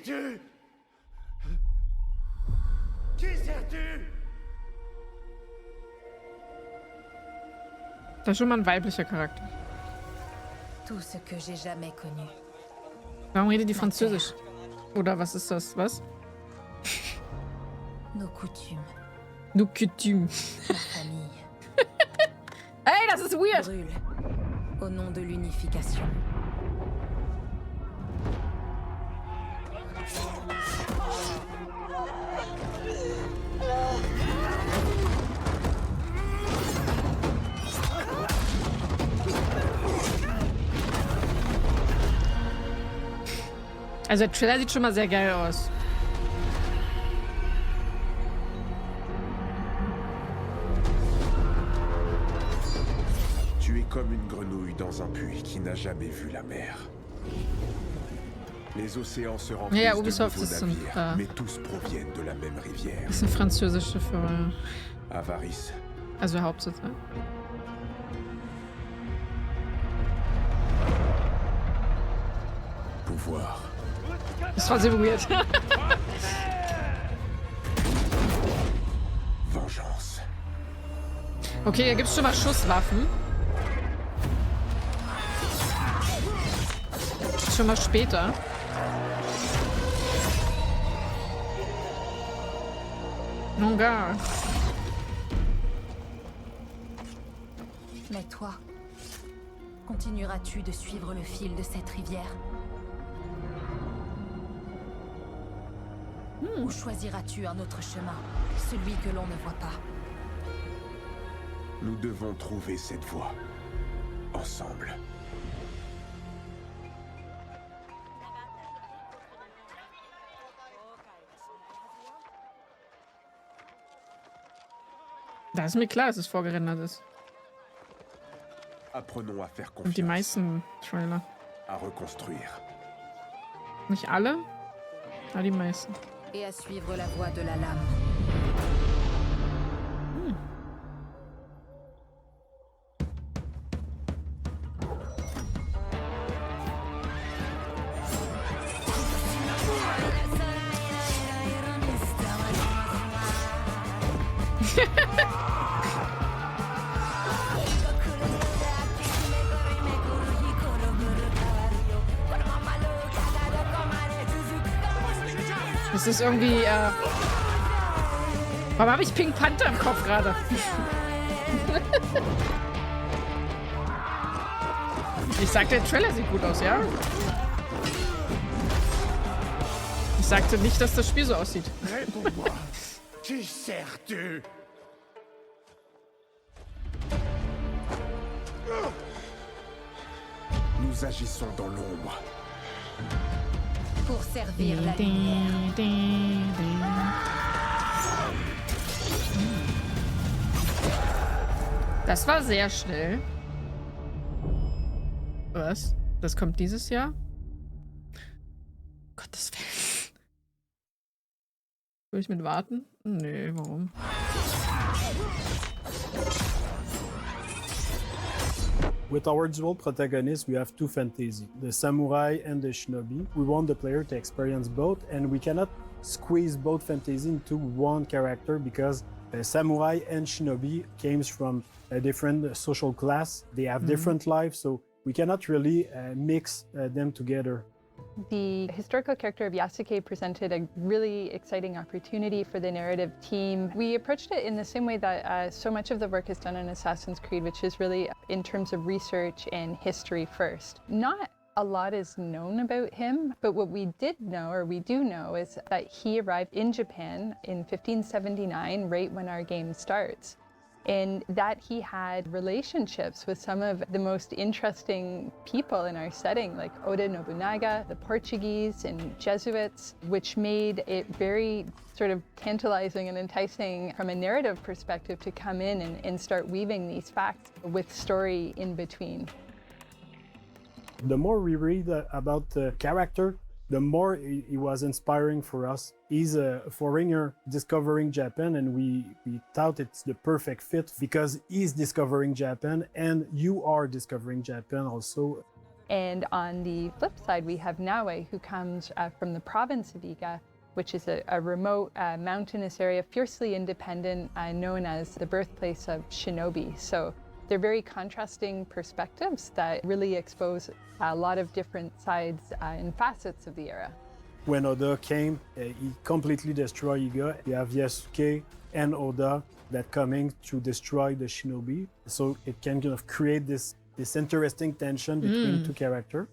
sers-tu? Qui sers-tu? Das ist schon mal ein weiblicher Charakter. Tout ce que j'ai jamais connu. Warum redet die Französisch? Oder was ist das? Was? Nos coutumes. Nos coutumes. Ma famille. Ey, das ist weird! Brûle. Au nom de l'unification. Also der Trailer sieht schon mal sehr geil aus. Tu es comme une grenouille dans un puits qui n'a jamais vu la mer. Les océans se remplissent Ja, de Ubisoft nouveaux ist navires, mais tous proviennent de la même rivière. ist eine französische Firma. Avarice. Also Hauptsitz, ne? Pouvoir. Das war sehr weird. Vengeance. Okay, hier gibt's schon mal Schusswaffen. Schon mal später. Non, gar. Mais toi, continueras-tu de suivre le fil de cette rivière? Ou choisiras-tu un autre chemin, celui que l'on ne voit pas? Nous devons trouver cette voie. Ensemble. Da ist mir klar, dass es vorgerendert ist. Apprenons à faire Und die confiance. meisten Trailer. À reconstruire. Nicht alle, aber die meisten. Et à suivre la voie de la lame. Das ist irgendwie, warum habe ich Pink Panther im Kopf gerade? Ich sagte, der Trailer sieht gut aus, ja? Ich sagte nicht, dass das Spiel so aussieht. Réponds-moi. Qui sers-tu? Nous agissons dans l'ombre. Pour servir la lumière. Das war sehr schnell. Was? Das kommt dieses Jahr? Gottes Willen. Will ich mit warten? Nee, warum? With our dual protagonists, we have two fantasy, the samurai and the shinobi. We want the player to experience both, and we cannot squeeze both fantasy into one character because samurai and shinobi came from a different social class. They have different lives, so we cannot really mix them together. The historical character of Yasuke presented a really exciting opportunity for the narrative team. We approached it in the same way that so much of the work is done in Assassin's Creed, which is really in terms of research and history first. Not a lot is known about him, but what we did know, or we do know, is that he arrived in Japan in 1579, right when our game starts. And that he had relationships with some of the most interesting people in our setting, like Oda Nobunaga, the Portuguese, and Jesuits, which made it very sort of tantalizing and enticing from a narrative perspective to come in and start weaving these facts with story in between. The more we read about the character, the more he was inspiring for us. He's a foreigner discovering Japan, and we thought it's the perfect fit because he's discovering Japan and you are discovering Japan also. And on the flip side, we have Neue, who comes from the province of Iga, which is a remote mountainous area, fiercely independent, known as the birthplace of shinobi. So they're very contrasting perspectives that really expose a lot of different sides and facets of the era. When Oda came, he completely destroyed Iga. You have Yasuke and Oda that coming to destroy the shinobi. So it can kind of create this interesting tension between two characters.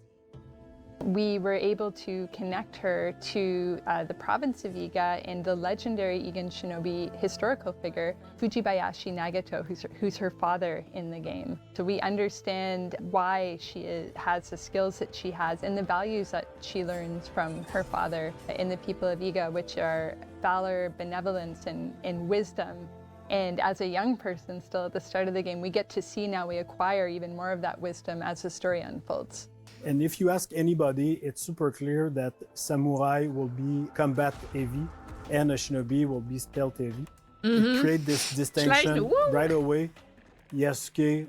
We were able to connect her to the province of Iga and the legendary Igan shinobi historical figure, Fujibayashi Nagato, who's her father in the game. So we understand why she has the skills that she has and the values that she learns from her father in the people of Iga, which are valor, benevolence, and wisdom. And as a young person still at the start of the game, we get to see now we acquire even more of that wisdom as the story unfolds. And if you ask anybody, it's super clear that samurai will be combat heavy and a shinobi will be stealth heavy. It creates this distinction right away. Yasuke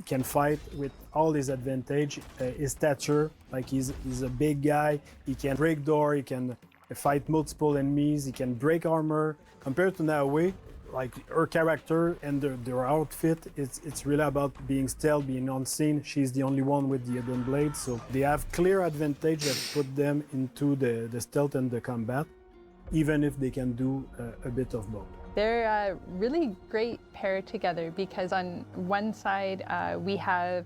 can fight with all his advantage, his stature, like he's a big guy, he can break door, he can fight multiple enemies, he can break armor. Compared to Naoe, like her character and their outfit, it's really about being stealth, being unseen. She's the only one with the hidden blade, so they have clear advantage that put them into the stealth and the combat, even if they can do a bit of both. They're a really great pair together because on one side we have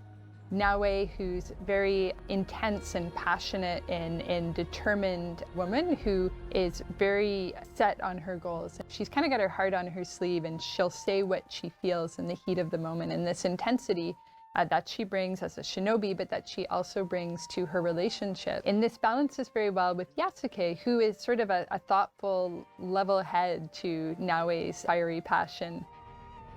Neue, who's very intense and passionate and determined woman who is very set on her goals. She's kind of got her heart on her sleeve and she'll say what she feels in the heat of the moment. And this intensity that she brings as a shinobi, but that she also brings to her relationship. And this balances very well with Yasuke, who is sort of a thoughtful, level head to Naue's fiery passion.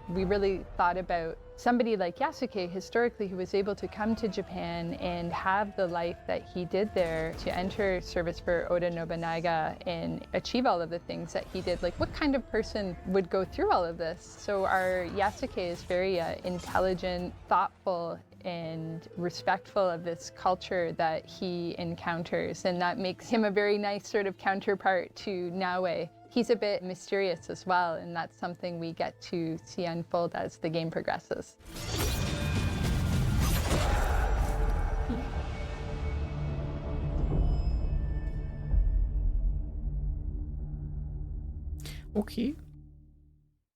We really thought about somebody like Yasuke historically who was able to come to Japan and have the life that he did there, to enter service for Oda Nobunaga and achieve all of the things that he did. Like, what kind of person would go through all of this? So our Yasuke is very intelligent, thoughtful, and respectful of this culture that he encounters, and that makes him a very nice sort of counterpart to Neue. He's a bit mysterious as well, and that's something we get to see unfold as the game progresses. Okay.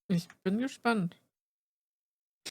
Ich bin gespannt.